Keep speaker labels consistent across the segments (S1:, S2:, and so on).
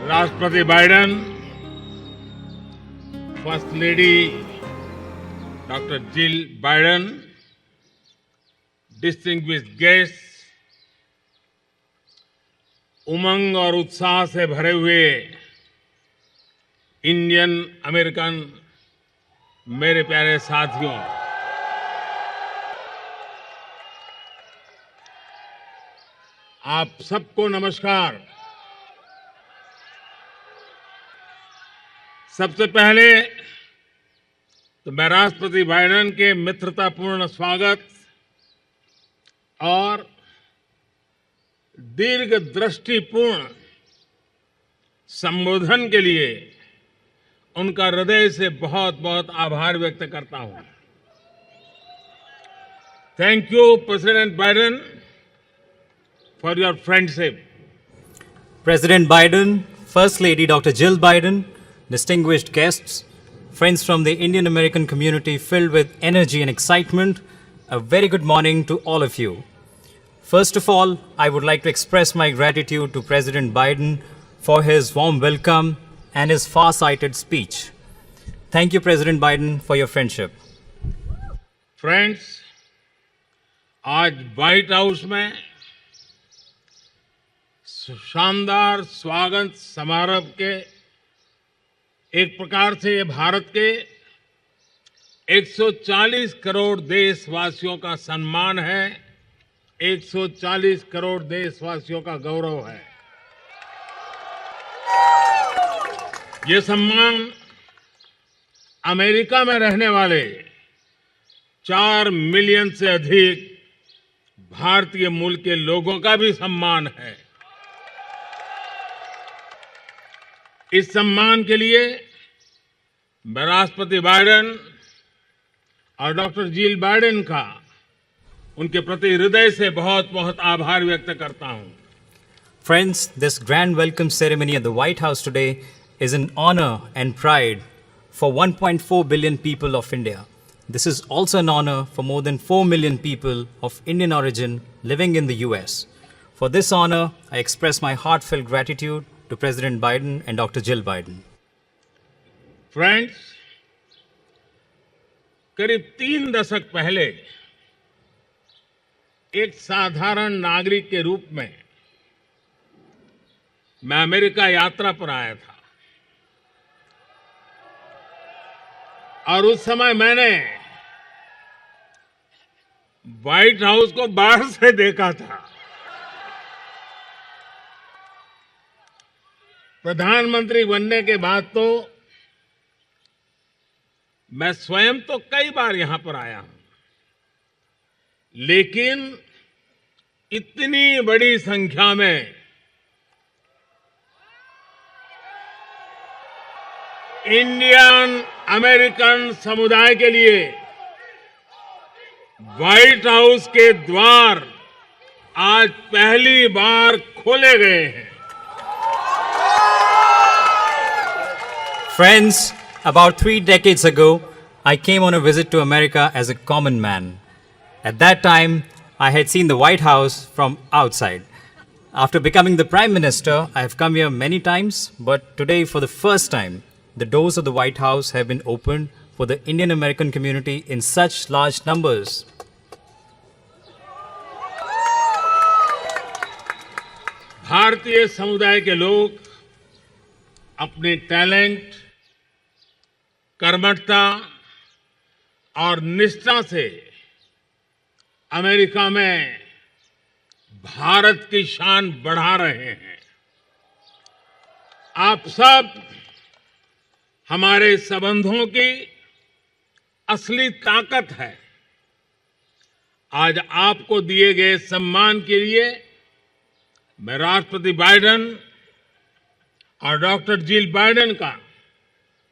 S1: राष्ट्रपति Biden, first lady doctor Jill Biden, distinguished guest, उमंग और उत्साह से भरे हुए इंडियन अमेरिकन मेरे प्यारे साथियों, आप सबको नमस्कार। सबसे पहले तो मैं राष्ट्रपति बाइडेन के मित्रतापूर्ण स्वागत और दीर्घदृष्टिपूर्ण संबोधन के लिए उनका हृदय से बहुत बहुत आभार व्यक्त करता हूं। Thank you president Biden for your friendship.
S2: President Biden, First Lady Dr. Jill Biden, distinguished guests, friends from the Indian American community filled with energy and excitement, a very good morning to all of you. First of all, I would like to express my gratitude to President Biden for his warm welcome and his far-sighted speech. Thank you, President Biden, for your friendship.
S1: Friends, आज white house में शानदार स्वागत समारोह के एक प्रकार से ये भारत के 140 करोड़ देशवासियों का सम्मान है, 140 करोड़ देशवासियों का गौरव है। ये सम्मान अमेरिका में रहने वाले 4 मिलियन से अधिक भारतीय मूल के लोगों का भी सम्मान है। इस सम्मान के लिए मैं राष्ट्रपति बाइडेन और डॉक्टर जिल बाइडेन का उनके प्रति हृदय से बहुत बहुत आभार व्यक्त करता हूं।
S2: Friends, this grand welcome ceremony at the White House today is an honor and pride for 1.4 billion people of India. This is also an honor for more than 4 million people of Indian origin living in the US. For this honor, I express my heartfelt gratitude to President Biden and Dr. Jill Biden.
S1: Friends, करीब 3 दशक पहले एक साधारण नागरिक के रूप में मैं अमेरिका यात्रा पर आया था और उस समय मैंने व्हाइट हाउस को बाहर से देखा था। प्रधानमंत्री बनने के बाद तो मैं स्वयं तो कई बार यहां पर आया हूं, लेकिन इतनी बड़ी संख्या में इंडियन अमेरिकन समुदाय के लिए व्हाइट हाउस के द्वार आज पहली बार खोले गए हैं।
S2: Friends, about 3 decades ago, I came on a visit to America as a common man. At that time, I had seen the White House from outside. After becoming the Prime Minister, I have come here many times, but today, for the first time, the doors of the White House have been opened for the Indian American community in such large numbers.
S1: भारतीय समुदाय के लोग अपने talent, कर्मठता और निष्ठा से America में भारत की शान बढ़ा रहे हैं। आप सब हमारे संबंधों की असली ताकत है। आज आपको दिए गए सम्मान के लिए मैं राष्ट्रपति बाइडेन और डॉक्टर जिल बाइडेन का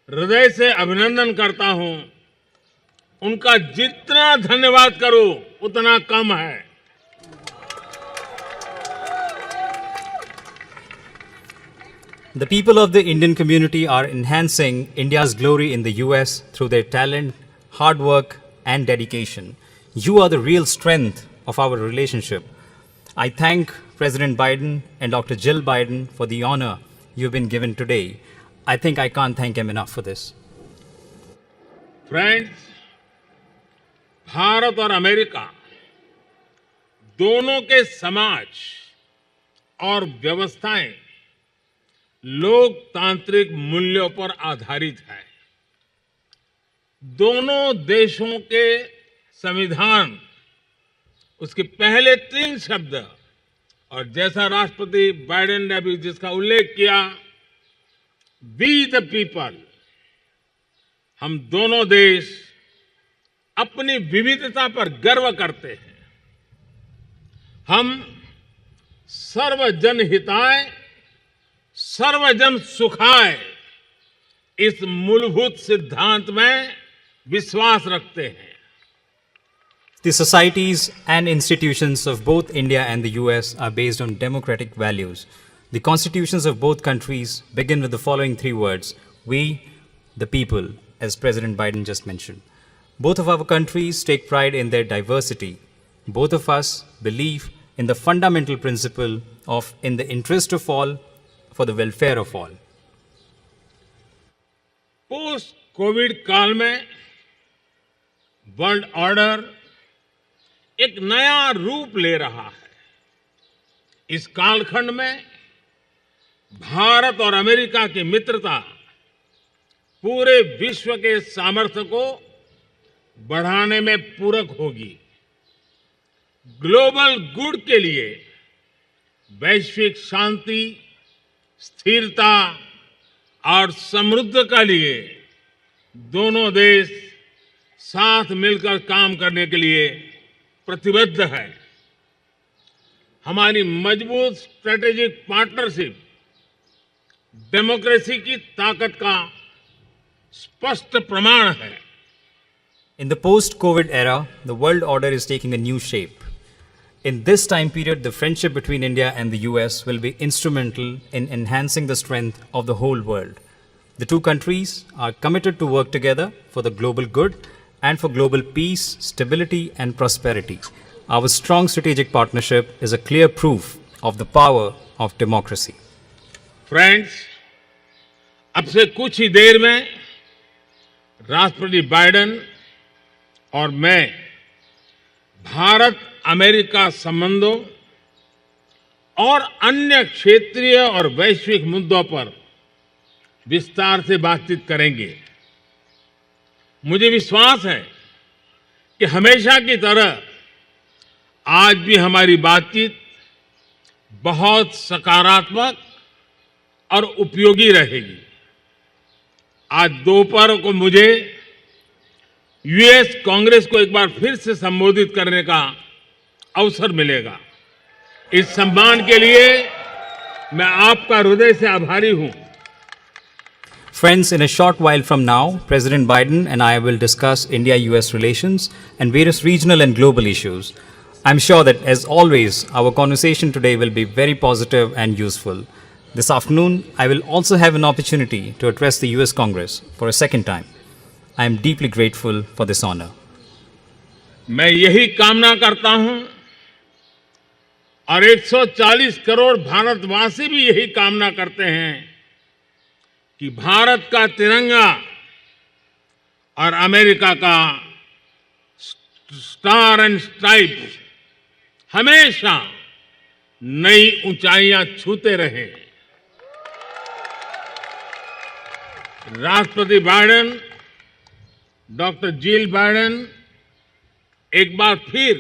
S1: हृदय से अभिनंदन करता हूं। उनका जितना धन्यवाद करूं उतना कम है।
S2: The people of the Indian community are enhancing India's glory in the US through their talent, hard work, and dedication. You are the real strength of our relationship. I thank President Biden and Dr. Jill Biden for the honor you've been given today. I think I can't thank him enough for this.
S1: Friends, Bharat और America दोनों के समाज और व्यवस्थाएं लोकतांत्रिक मूल्यों पर आधारित है। दोनों देशों के संविधान, उसके पहले 3 शब्द, और जैसा राष्ट्रपति बाइडेन ने अभी जिसका उल्लेख किया, वी द पीपल, हम दोनों देश अपनी विविधता पर गर्व करते हैं। हम सर्वजन हिताय सर्वजन सुखाय इस मूलभूत सिद्धांत में विश्वास रखते हैं।
S2: The societies and institutions of both India and the US are based on democratic values. The constitutions of both countries begin with the following 3 words: we, the people, as President Biden just mentioned. Both of our countries take pride in their diversity. Both of us believe in the fundamental principle of in the interest of all, for the welfare of all.
S1: Post Covid काल में world order एक नया रूप ले रहा है। इस कालखंड में भारत और अमेरिका की मित्रता पूरे विश्व के सामर्थ्य को बढ़ाने में पूरक होगी। ग्लोबल गुड के लिए, वैश्विक शांति, स्थिरता और समृद्धि के लिए दोनों देश साथ मिलकर काम करने के लिए प्रतिबद्ध है। हमारी मजबूत स्ट्रेटेजिक पार्टनरशिप डेमोक्रेसी की ताकत का स्पष्ट प्रमाण है।
S2: In the post-COVID era, the world order is taking a new shape. In this time period, the friendship between India and the US will be instrumental in enhancing the strength of the whole world. The two countries are committed to work together for the global good and for global peace, stability, and prosperity. Our strong strategic partnership is a clear proof of the power of democracy.
S1: Friends, अब से कुछ ही देर में राष्ट्रपति Biden और मैं Bharat America संबंधों और अन्य क्षेत्रीय और वैश्विक मुद्दों पर विस्तार से बातचीत करेंगे। मुझे विश्वास है कि हमेशा की तरह आज भी हमारी बातचीत बहुत सकारात्मक और उपयोगी रहेगी। आज दोपहर को मुझे यूएस कांग्रेस को एक बार फिर से संबोधित करने का अवसर मिलेगा। इस सम्मान के लिए मैं आपका हृदय से आभारी हूं।
S2: Friends, in a short while from now, President Biden and I will discuss India-US relations and various regional and global issues. I'm sure that, as always, our conversation today will be very positive and useful. This afternoon, I will also have an opportunity to address the US Congress for a second time. I am deeply grateful for this honor.
S1: मैं यही कामना करता हूं और 140 करोड़ भारतवासी भी यही कामना करते हैं कि भारत का तिरंगा और अमेरिका का स्टार एंड स्ट्राइप्स हमेशा नई ऊंचाइयां छूते रहे। राष्ट्रपति बाइडेन, डॉक्टर जिल बाइडेन, एक बार फिर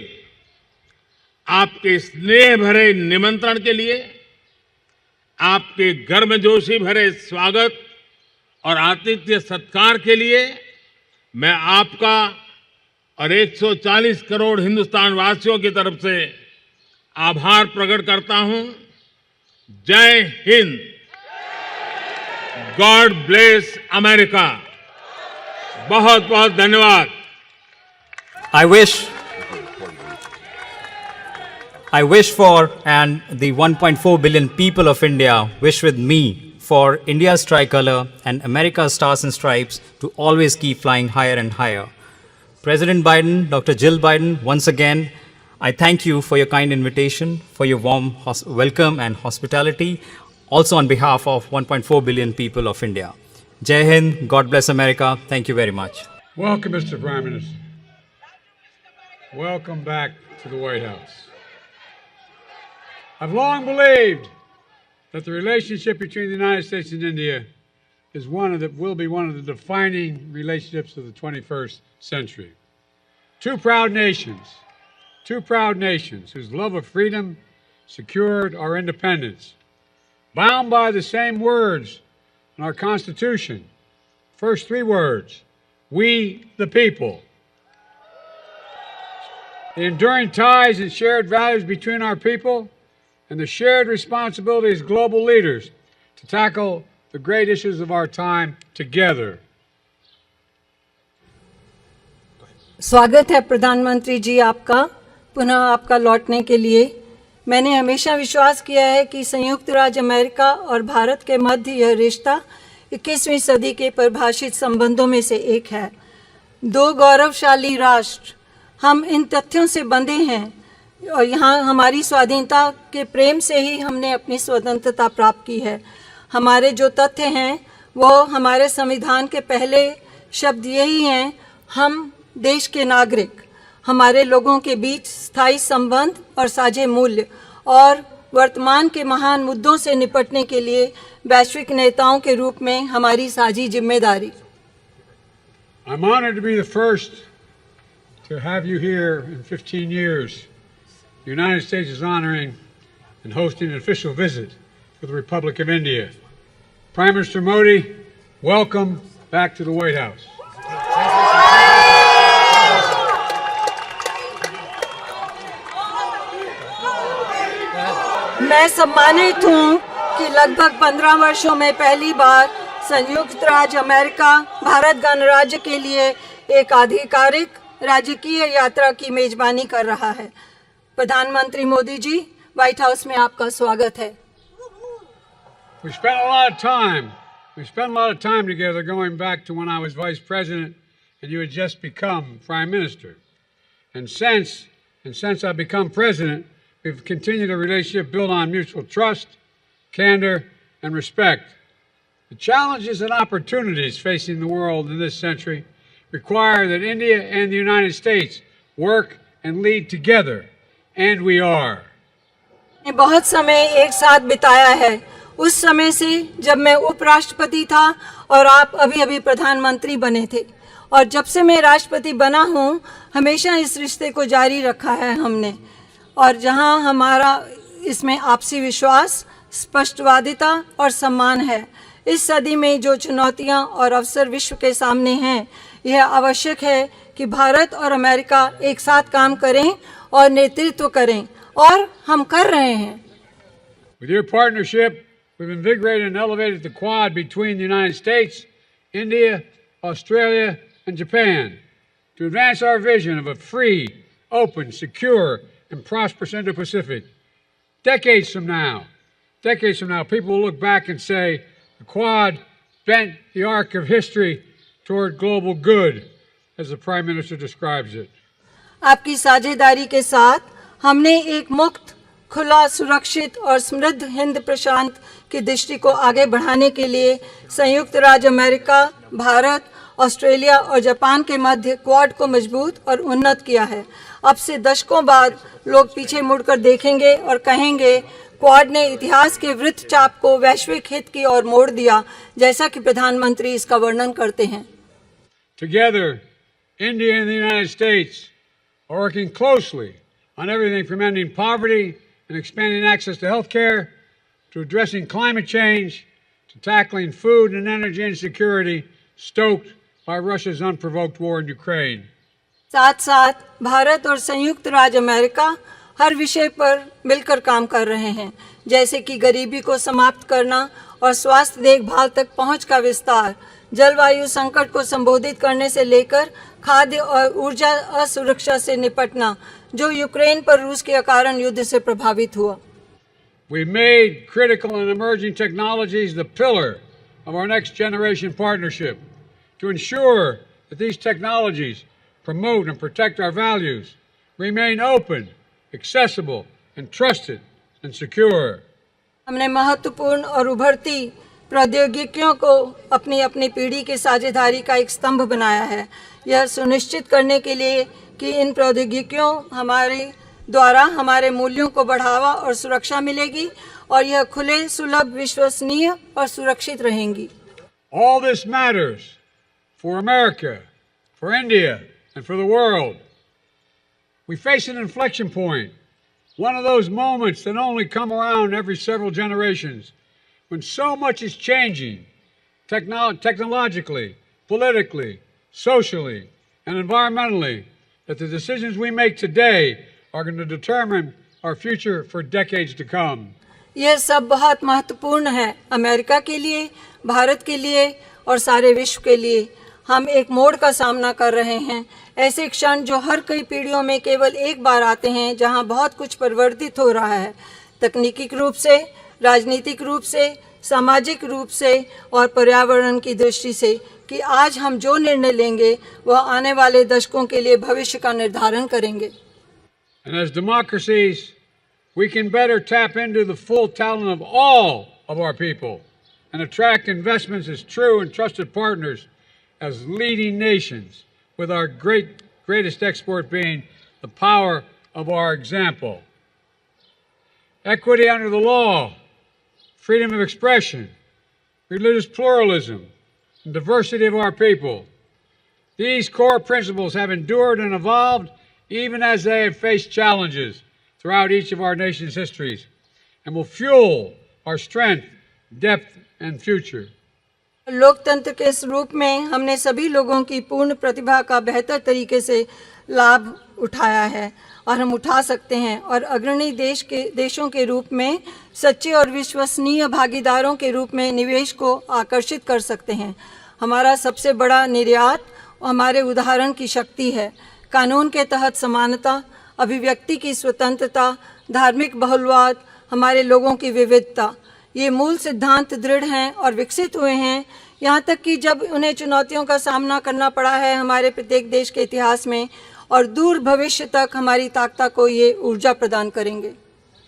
S1: आपके स्नेह भरे निमंत्रण के लिए, आपके गर्मजोशी भरे स्वागत और आतिथ्य सत्कार के लिए मैं आपका और 140 करोड़ हिंदुस्तान वासियों की तरफ से आभार प्रकट करता हूं। जय हिंद। God bless America. बहुत बहुत धन्यवाद।
S2: I wish for, and the 1.4 billion people of India wish with me, for India's tricolor and America's stars and stripes to always keep flying higher and higher. President Biden, Dr. Jill Biden, once again, I thank you for your kind invitation, for your warm welcome and hospitality. also on behalf of 1.4 billion people of India. Jai Hind, God bless America. Thank you very much.
S3: Welcome, Mr. Prime Minister. Welcome back to the White House. I've long believed that the relationship between the United States and India is will be one of the defining relationships of the 21st century. Two proud nations whose love of freedom secured our independence, bound by the same words in our Constitution. First three words, we the people. The enduring ties and shared values between our people and the shared responsibility as global leaders to tackle the great issues of our time together.
S4: स्वागत है प्रधानमंत्री जी आपका पुनः आपका लौटने के लिए। मैंने हमेशा विश्वास किया है कि संयुक्त राज्य अमेरिका और भारत के मध्य यह रिश्ता 21वीं सदी के परिभाषित संबंधों में से एक है। दो गौरवशाली राष्ट्र, हम इन तथ्यों से बंधे हैं और यहाँ हमारी स्वाधीनता के प्रेम से ही हमने अपनी स्वतंत्रता प्राप्त की है। हमारे जो तथ्य हैं वो हमारे संविधान के पहले शब्द यही हैं, हम देश के नागरिक, हमारे लोगों के बीच स्थायी संबंध और साझे मूल्य और वर्तमान के महान मुद्दों से निपटने के लिए वैश्विक नेताओं के रूप में हमारी साझी जिम्मेदारी।
S3: I'm honored to be the first to have you here in 15 years. The United States is honoring and hosting an official visit to the Republic of India. Prime Minister Modi, welcome back to the White House.
S4: मैं सम्मानित हूँ कि लगभग 15 वर्षों में पहली बार संयुक्त राज्य अमेरिका भारत गणराज्य के लिए एक आधिकारिक राजकीय यात्रा की मेजबानी कर रहा है। प्रधानमंत्री मोदी जी, व्हाइट हाउस में आपका स्वागत है।
S3: We spent a lot of time together going back to when I was Vice President and you had just become Prime Minister. And since I've become President, we've continued a relationship built on mutual trust, candor, and respect. The challenges and opportunities facing the world in this century require that India and the United States work and lead together, and we are.
S4: बहुत समय एक साथ बिताया है, उस समय से जब मैं उपराष्ट्रपति था और आप अभी प्रधानमंत्री बने थे, और जब से मैं राष्ट्रपति बना हूँ हमेशा इस रिश्ते को जारी रखा है हमने। और जहाँ हमारा इसमें आपसी विश्वास, स्पष्टवादिता और सम्मान है। इस सदी में जो चुनौतियाँ और अवसर विश्व के सामने हैं, यह आवश्यक है कि भारत और अमेरिका एक साथ काम करें और नेतृत्व करें, और हम कर रहे हैं।
S3: With your partnership, we've invigorated and elevated the Quad between the United States, India, Australia, and Japan to advance our vision of a free, open, secure, and prosperous Indo-Pacific. Decades from now, people will look back and say, the Quad bent the arc of history toward global good, as the Prime Minister describes it.
S4: आपकी साझेदारी के साथ हमने एक मुक्त, खुला, सुरक्षित और समृद्ध हिंद प्रशांत की दृष्टि को आगे बढ़ाने के लिए संयुक्त राज्य अमेरिका, भारत, ऑस्ट्रेलिया और जापान के मध्य क्वाड को मजबूत और उन्नत किया है। अब से दशकों बाद लोग पीछे मुड़कर देखेंगे और कहेंगे, क्वाड ने इतिहास के वृत्तचाप को वैश्विक हित की ओर मोड़ दिया, जैसा कि प्रधानमंत्री इसका वर्णन करते हैं।
S3: Together, India and the United States are working closely on everything from ending poverty and expanding access to health care, to addressing climate change, to tackling food and energy insecurity stoked by Russia's unprovoked war in Ukraine.
S4: साथ साथ भारत और संयुक्त राज्य America हर विषय पर मिलकर काम कर रहे हैं, जैसे कि गरीबी को समाप्त करना और स्वास्थ्य देखभाल तक पहुंच का विस्तार, जलवायु संकट को संबोधित करने से लेकर खाद्य और ऊर्जा असुरक्षा से निपटना, जो यूक्रेन पर रूस के कारण युद्ध से प्रभावित हुआ।
S3: We made critical and emerging technologies the pillar of our next generation partnership to ensure that these technologies promote and protect our values, remain open, accessible, and trusted and secure.
S4: हमने महत्वपूर्ण और उभरती प्रौद्योगिकियों को अपनी अपनी पीढ़ी की साझेदारी का एक स्तंभ बनाया है। यह सुनिश्चित करने के लिए कि इन प्रौद्योगिकियों हमारे द्वारा हमारे मूल्यों को बढ़ावा और सुरक्षा मिलेगी और यह खुले, सुलभ, विश्वसनीय और सुरक्षित रहेंगी।
S3: All this matters for America, for India, and for the world. We face an inflection point, one of those moments that only come around every several generations, when so much is changing technologically, politically, socially, and environmentally, that the decisions we make today are going to determine our future for decades to come.
S4: यह सब बहुत महत्वपूर्ण है America के लिए, भारत के लिए और सारे विश्व के लिए। हम एक मोड़ का सामना कर रहे हैं, ऐसे क्षण जो हर कई पीढ़ियों में केवल एक बार आते हैं, जहां बहुत कुछ परिवर्तित हो रहा है, तकनीकी रूप से, राजनीतिक रूप से, सामाजिक रूप से और पर्यावरण की दृष्टि से, कि आज हम जो निर्णय लेंगे वह आने वाले दशकों के लिए भविष्य का निर्धारण करेंगे।
S3: And as democracies, we can better tap into the full talent of all of our people and attract investments as true and trusted partners as leading nations, with our greatest export being the power of our example. Equity under the law, freedom of expression, religious pluralism, and diversity of our people. These core principles have endured and evolved even as they have faced challenges throughout each of our nation's histories, and will fuel our strength, depth, and future.
S4: लोकतंत्र के इस रूप में हमने सभी लोगों की पूर्ण प्रतिभा का बेहतर तरीके से लाभ उठाया है और हम उठा सकते हैं, और अग्रणी देशों के रूप में सच्चे और विश्वसनीय भागीदारों के रूप में निवेश को आकर्षित कर सकते हैं। हमारा सबसे बड़ा निर्यात हमारे उदाहरण की शक्ति है। कानून के तहत समानता, अभिव्यक्ति की स्वतंत्रता, धार्मिक बहुलवाद, हमारे लोगों की विविधता, ये मूल सिद्धांत दृढ़ हैं और विकसित हुए हैं, यहाँ तक कि जब उन्हें चुनौतियों का सामना करना पड़ा है हमारे प्रत्येक देश के इतिहास में, और दूर भविष्य तक हमारी ताकत को ये ऊर्जा प्रदान करेंगे।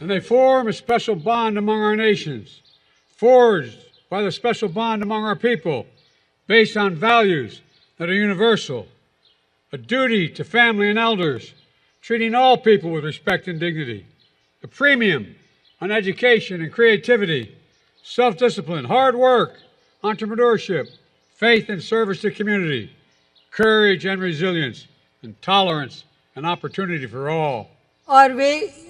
S3: And they form a special bond among our nations, forged by the special bond among our people, based on values that are universal, a duty to family and elders, treating all people with respect and dignity, a premium on education and creativity, self-discipline, hard work, entrepreneurship, faith and service to community, courage and resilience, and tolerance and opportunity for all.
S4: और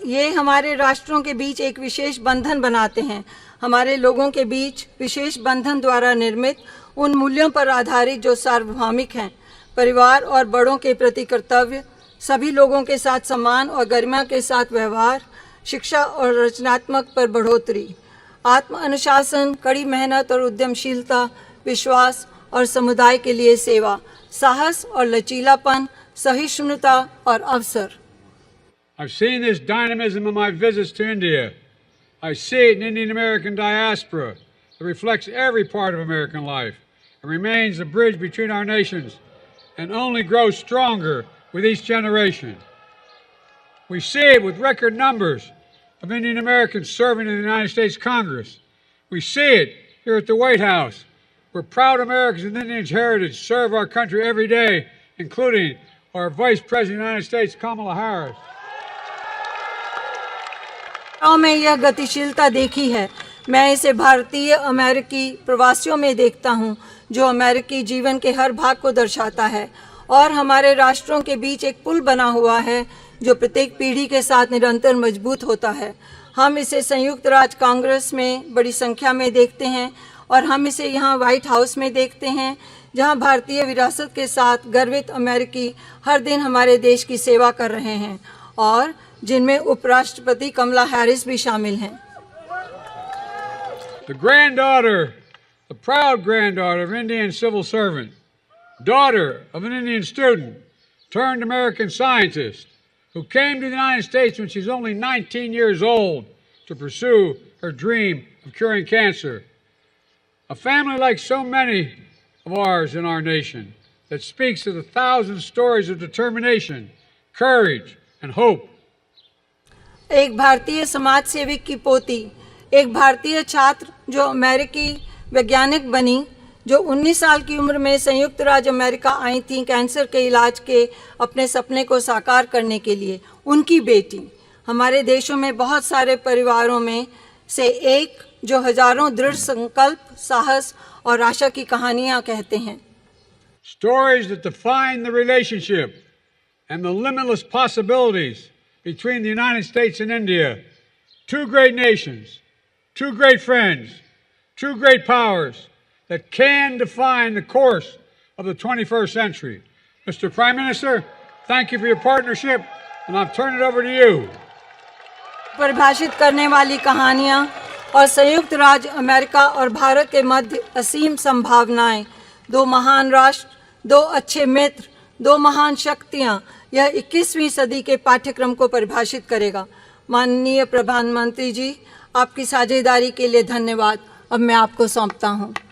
S4: ये हमारे राष्ट्रों के बीच एक विशेष बंधन बनाते हैं, हमारे लोगों के बीच विशेष बंधन द्वारा निर्मित उन मूल्यों पर आधारित जो सार्वभौमिक हैं, परिवार और बड़ों के प्रति कर्तव्य, सभी लोगों के साथ सम्मान और गरिमा के साथ व्यवहार, शिक्षा और रचनात्मक पर बढ़ोतरी, आत्म अनुशासन, कड़ी मेहनत और उद्यमशीलता, विश्वास और समुदाय के लिए सेवा, साहस और लचीलापन, सहिष्णुता और अवसर।
S3: I've seen this dynamism in my visits to India. I see it in Indian American diaspora that reflects every part of American life and remains the bridge between our nations and only grows stronger with each generation. We see it with record numbers of Indian Americans serving in the United States Congress. We see it here at the White House, where proud Americans with Indian heritage serve our country every day, including our Vice President of the United States, Kamala Harris.
S4: में यह गतिशीलता देखी है। मैं इसे भारतीय अमेरिकी प्रवासियों में देखता हूँ, जो अमेरिकी जीवन के हर भाग को दर्शाता है, और हमारे राष्ट्रों के बीच एक पुल बना हुआ है जो प्रत्येक पीढ़ी के साथ निरंतर मजबूत होता है। हम इसे संयुक्त राज्य कांग्रेस में बड़ी संख्या में देखते हैं, और हम इसे यहाँ व्हाइट हाउस में देखते हैं, जहाँ भारतीय विरासत के साथ गर्वित अमेरिकी हर दिन हमारे देश की सेवा कर रहे हैं, और जिनमें उपराष्ट्रपति कमला हैरिस भी शामिल हैं।
S3: The granddaughter, the proud granddaughter of an Indian civil servant, daughter of an Indian student, turned American scientist, who came to the United States when she's only 19 years old to pursue her dream of curing cancer. A family like so many of ours in our nation, that speaks of the thousand stories of determination, courage, and hope.
S4: एक भारतीय समाज सेवक की पोती एक भारतीय छात्र जो अमेरिकी वैज्ञानिक बनी, जो 19 साल की उम्र में संयुक्त राज्य अमेरिका आई थी कैंसर के इलाज के अपने सपने को साकार करने के लिए, उनकी बेटी। हमारे देशों में बहुत सारे परिवारों में से एक जो हजारों दृढ़ संकल्प, साहस और आशा की कहानियां कहते हैं।
S3: Stories that define the relationship and the limitless possibilities between the United States and India, two great nations, two great friends, two great powers that can define the course of the 21st century. Mr. Prime Minister, thank you for your partnership, and I'll turn it over to you.
S4: परिभाषित करने वाली कहानियां और संयुक्त राज्य America और भारत के मध्य असीम संभावनाएं, दो महान राष्ट्र, दो अच्छे मित्र, दो महान शक्तियां, यह 21वीं सदी के पाठ्यक्रम को परिभाषित करेगा। माननीय प्रधानमंत्री जी, आपकी साझेदारी के लिए धन्यवाद। अब मैं आपको सौंपता हूं।